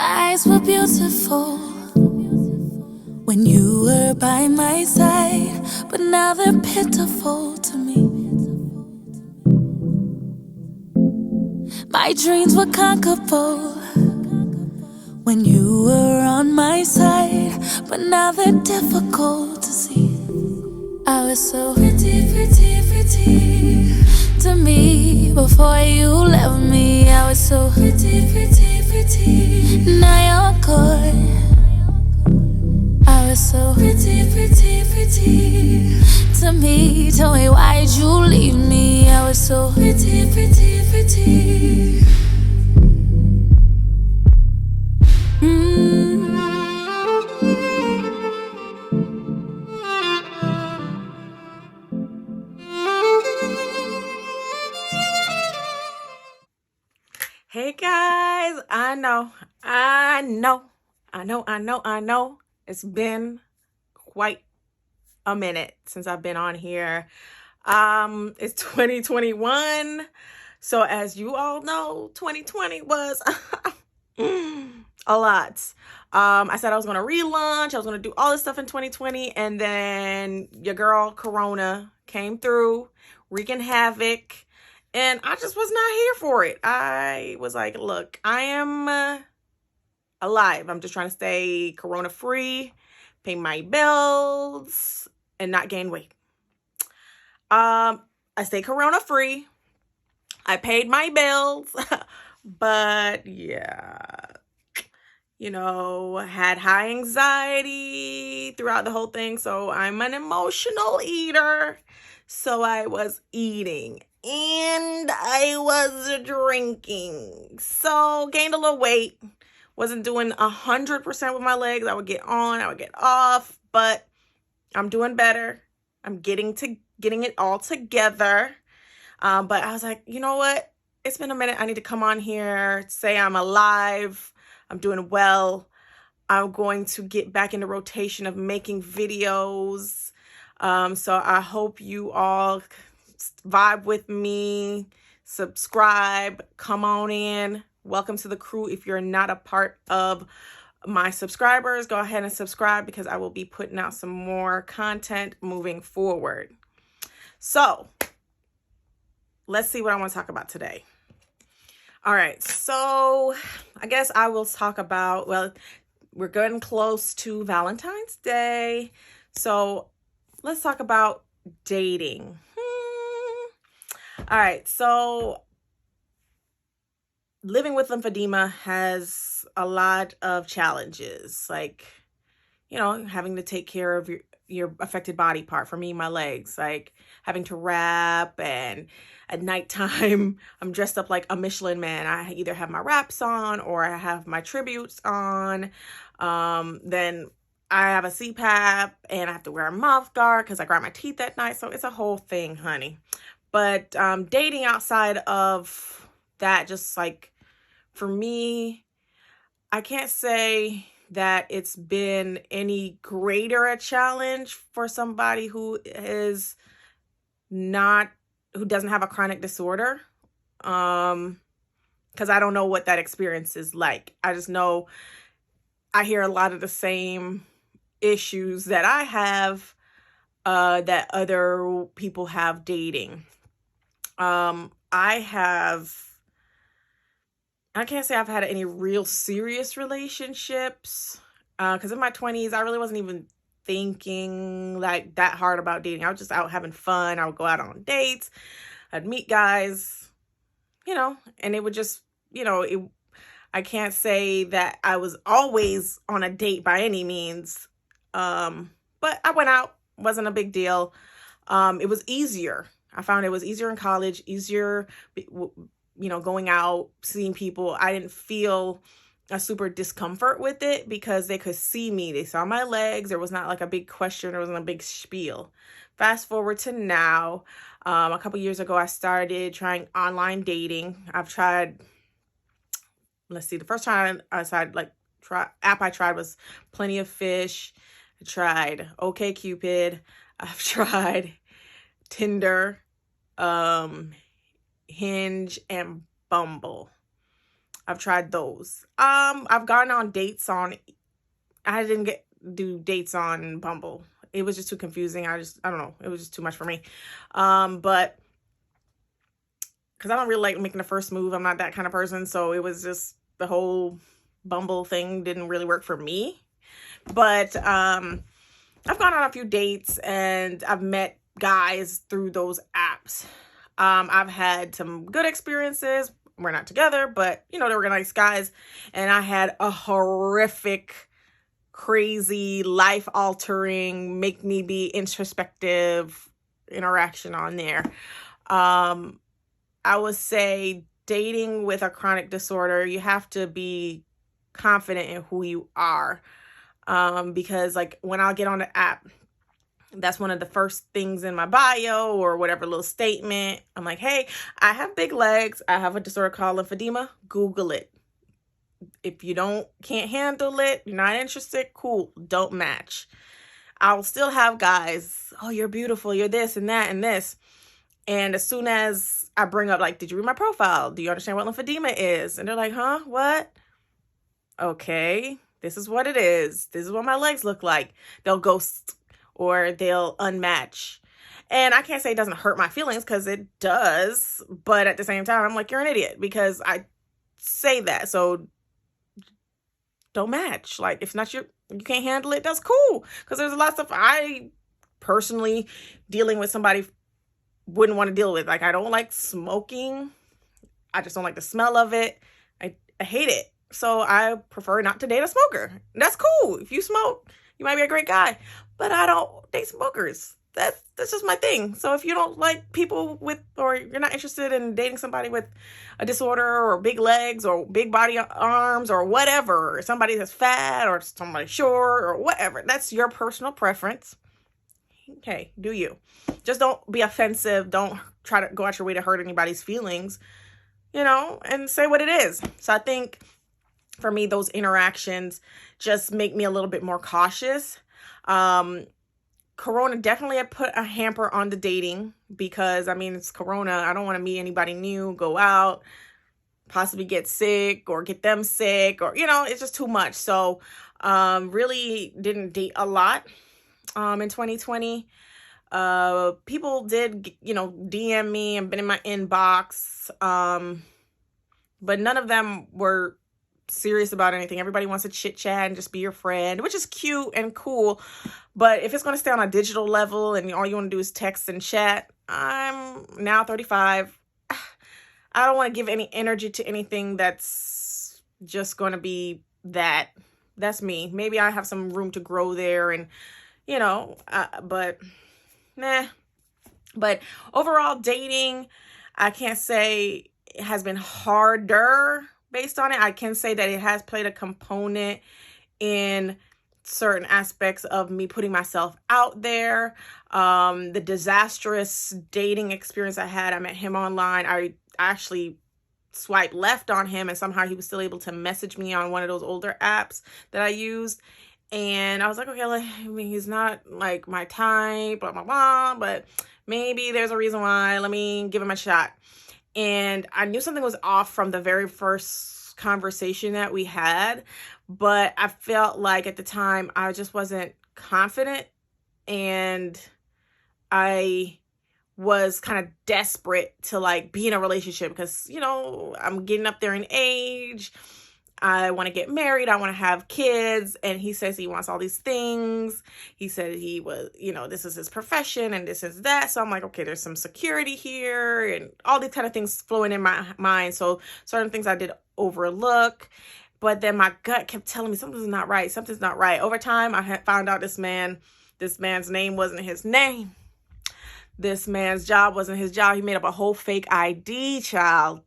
eyes were beautiful when you were by my side, but now they're pitiful to me. My dreams were conquerable when you were on my side, but now they're difficult to see. I was so pretty, pretty, pretty to me before you left me. I was so pretty, pretty, pretty. Now you're gone. I was so pretty, pretty, pretty to me. Tell me, why'd you leave me? I was so pretty, pretty, pretty. Hey guys, I know. It's been quite a minute since I've been on here. It's 2021. So as you all know, 2020 was a lot. I said I was going to relaunch. I was going to do all this stuff in 2020. And then your girl Corona came through, wreaking havoc. And I just was not here for it. I was like, look, I am alive. I'm just trying to stay corona free, pay my bills, and not gain weight. I stay corona free. I paid my bills. But yeah, had high anxiety throughout the whole thing. So I'm an emotional eater. So I was eating. And I was drinking. So gained a little weight. Wasn't doing 100% with my legs. I would get on, I would get off, but I'm doing better. I'm getting it all together. But I was like, you know what? It's been a minute. I need to come on here, say I'm alive. I'm doing well. I'm going to get back in the rotation of making videos. So I hope you all vibe with me, subscribe, come on in. Welcome to the crew. If you're not a part of my subscribers, go ahead and subscribe because I will be putting out some more content moving forward. So let's see what I want to talk about today. All right, so I guess I will talk about, well, we're getting close to Valentine's Day. So let's talk about dating. All right, so living with lymphedema has a lot of challenges, like, having to take care of your affected body part. For me, my legs, like having to wrap, and at nighttime, I'm dressed up like a Michelin man. I either have my wraps on or I have my tributes on. Then I have a CPAP and I have to wear a mouth guard because I grind my teeth at night. So it's a whole thing, honey. But dating outside of that, just like for me, I can't say that it's been any greater a challenge for somebody who doesn't have a chronic disorder. Because I don't know what that experience is like. I just know I hear a lot of the same issues that I have that other people have dating. I can't say I've had any real serious relationships, because in my 20s, I really wasn't even thinking like that hard about dating. I was just out having fun. I would go out on dates. I'd meet guys, and it would just, I can't say that I was always on a date by any means. But I went out, wasn't a big deal. It was easier. I found it was easier in college, easier, going out, seeing people. I didn't feel a super discomfort with it because they could see me. They saw my legs. There was not like a big question. There wasn't a big spiel. Fast forward to now. A couple years ago, I started trying online dating. I've tried, the first time I tried, app I tried was Plenty of Fish. I tried OkCupid. I've tried Tinder, Hinge, and Bumble. I've tried those. I've gone on dates on, I didn't do dates on Bumble. It was just too confusing. I don't know. It was just too much for me. But because I don't really like making the first move. I'm not that kind of person. So it was just the whole Bumble thing didn't really work for me. But I've gone on a few dates and I've met guys through those apps. I've had some good experiences. We're not together, but they were nice guys. And I had a horrific, crazy, life-altering, make me be introspective interaction on there. I would say dating with a chronic disorder, you have to be confident in who you are. Because like when I'll get on the app, that's one of the first things in my bio or whatever little statement. I'm like, hey, I have big legs. I have a disorder called lymphedema. Google it. If you can't handle it, you're not interested, cool, don't match. I'll still have guys, oh, you're beautiful, you're this and that and this. And as soon as I bring up, like, did you read my profile? Do you understand what lymphedema is? And they're like, huh, what? Okay, this is what it is. This is what my legs look like. They'll ghost or they'll unmatch. And I can't say it doesn't hurt my feelings because it does. But at the same time, I'm like, you're an idiot because I say that. So don't match. Like, if not you can't handle it, that's cool. Because there's a lot of stuff I personally dealing with somebody wouldn't want to deal with. Like, I don't like smoking. I just don't like the smell of it. I hate it. So I prefer not to date a smoker. That's cool. If you smoke, you might be a great guy. But I don't date smokers. That's just my thing. So if you don't like people with, or you're not interested in dating somebody with a disorder or big legs or big body arms or whatever, or somebody that's fat or somebody short or whatever, that's your personal preference. Okay, do you. Just don't be offensive. Don't try to go out your way to hurt anybody's feelings, and say what it is. So I think for me, those interactions just make me a little bit more cautious. Corona definitely had put a hamper on the dating because, it's Corona. I don't want to meet anybody new, go out, possibly get sick or get them sick or, it's just too much. So really didn't date a lot in 2020. People did, DM me and been in my inbox, but none of them were serious about anything. Everybody wants to chit chat and just be your friend, which is cute and cool. But if it's going to stay on a digital level and all you want to do is text and chat, I'm now 35. I don't want to give any energy to anything that's just going to be that. That's me. Maybe I have some room to grow there and, but nah. But overall dating, I can't say it has been harder based on it. I can say that it has played a component in certain aspects of me putting myself out there. The disastrous dating experience I had, I met him online. I actually swiped left on him and somehow he was still able to message me on one of those older apps that I used. And I was like, okay, he's not like my type, blah, blah, blah, but maybe there's a reason why. Let me give him a shot. And I knew something was off from the very first conversation that we had, but I felt like at the time I just wasn't confident and I was kind of desperate to like be in a relationship because, I'm getting up there in age. I want to get married. I want to have kids. And he says he wants all these things. He said he was, this is his profession and this is that. So I'm like, okay, there's some security here and all these kind of things flowing in my mind. So certain things I did overlook. But then my gut kept telling me something's not right. Something's not right. Over time, I had found out this man's name wasn't his name. This man's job wasn't his job. He made up a whole fake ID, child.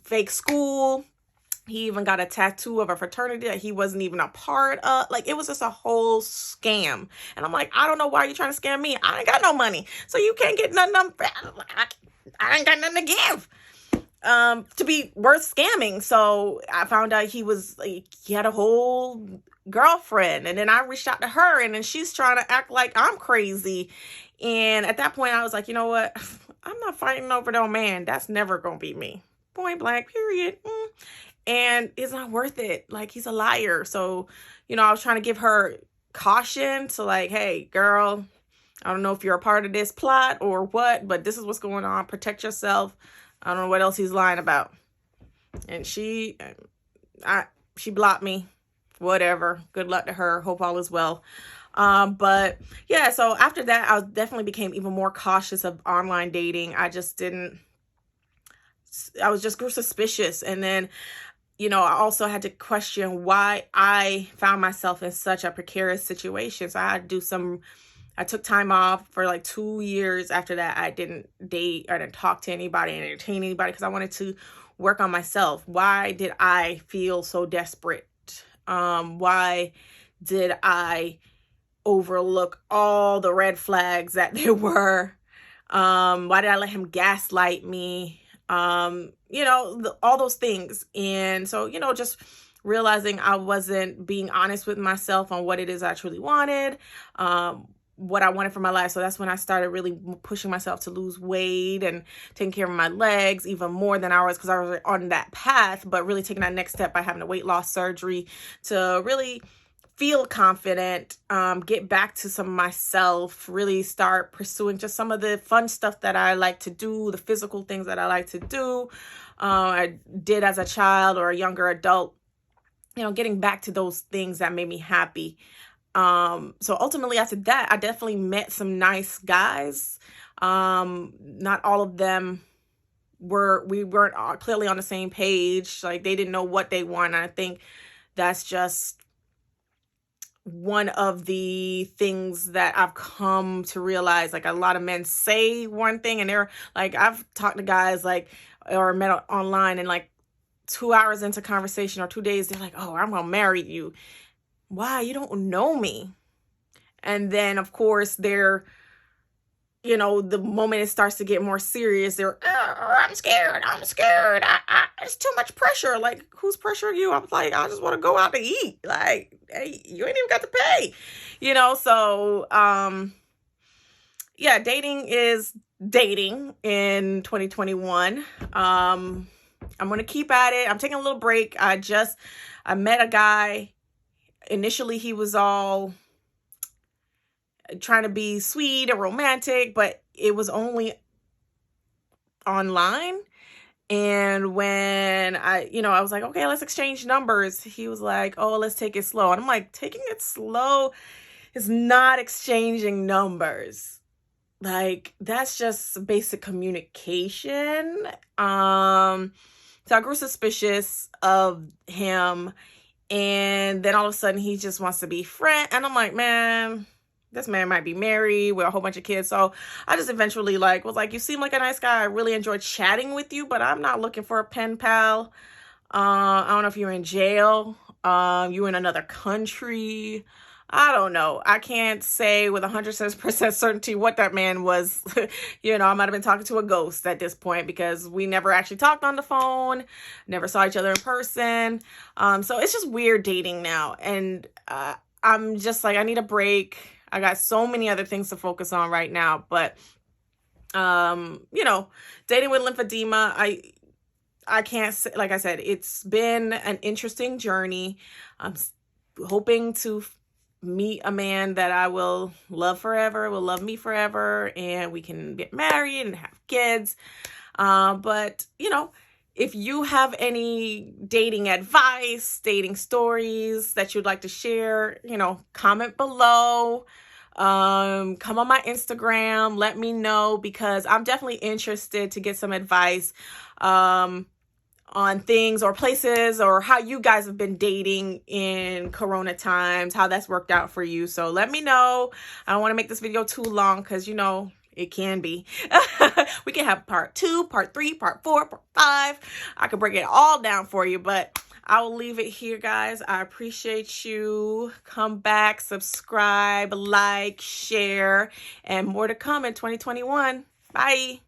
Fake school. He even got a tattoo of a fraternity that he wasn't even a part of. Like, it was just a whole scam. And I'm like, I don't know why you're trying to scam me. I ain't got no money. So you can't get nothing. I ain't got nothing to give to be worth scamming. So I found out he had a whole girlfriend. And then I reached out to her and then she's trying to act like I'm crazy. And at that point I was like, you know what? I'm not fighting over no man. That's never going to be me. point blank, period. And it's not worth it. Like, he's a liar. So, I was trying to give her caution to like, hey, girl, I don't know if you're a part of this plot or what, but this is what's going on. Protect yourself. I don't know what else he's lying about. And she blocked me. Whatever. Good luck to her. Hope all is well. But yeah, so after that, I definitely became even more cautious of online dating. I was just grew suspicious. And then, I also had to question why I found myself in such a precarious situation. So I took time off for like 2 years. After that, I didn't date, I didn't talk to anybody, entertain anybody, because I wanted to work on myself. Why did I feel so desperate? Why did I overlook all the red flags that there were? Why did I let him gaslight me? All those things. And so, just realizing I wasn't being honest with myself on what it is I truly wanted, what I wanted for my life. So that's when I started really pushing myself to lose weight and taking care of my legs even more than I was, because I was on that path, but really taking that next step by having a weight loss surgery to really feel confident, get back to some of myself, really start pursuing just some of the fun stuff that I like to do, the physical things that I like to do, I did as a child or a younger adult, getting back to those things that made me happy. So ultimately after that, I definitely met some nice guys. Not all of them we weren't clearly on the same page. Like, they didn't know what they want. And I think that's just one of the things that I've come to realize. Like, a lot of men say one thing, and they're like, I've talked to guys like, or met online, and like 2 hours into conversation or 2 days, they're like, oh, I'm gonna marry you. Why? You don't know me. And then of course they're, the moment it starts to get more serious, they're, oh, I'm scared. It's too much pressure. Like, who's pressuring you? I was like, I just want to go out to eat. Like, hey, you ain't even got to pay, So, yeah, dating is dating in 2021. I'm going to keep at it. I'm taking a little break. I met a guy. Initially, he was all trying to be sweet and romantic, but it was only online. And when I was like, okay, let's exchange numbers, he was like, oh, let's take it slow. And I'm like, taking it slow is not exchanging numbers. Like, that's just basic communication. So I grew suspicious of him. And then all of a sudden he just wants to be friend. And I'm like, man, this man might be married with a whole bunch of kids. So I just eventually was like, you seem like a nice guy. I really enjoyed chatting with you, but I'm not looking for a pen pal. I don't know if you're in jail. You in another country. I don't know. I can't say with 100% certainty what that man was. I might have been talking to a ghost at this point, because we never actually talked on the phone, never saw each other in person. So it's just weird dating now. And I'm just like, I need a break. I got so many other things to focus on right now. But, dating with lymphedema, I can't say, like I said, it's been an interesting journey. I'm hoping to meet a man that I will love forever, will love me forever, and we can get married and have kids. But, if you have any dating advice, dating stories that you'd like to share, comment below. Come on my Instagram, let me know, because I'm definitely interested to get some advice on things or places, or how you guys have been dating in Corona times, how that's worked out for you. So let me know. I don't want to make this video too long, because it can be. We can have part 2, part 3, part 4, part 5. I could break it all down for you, but I will leave it here, guys. I appreciate you. Come back, subscribe, like, share, and more to come in 2021. Bye.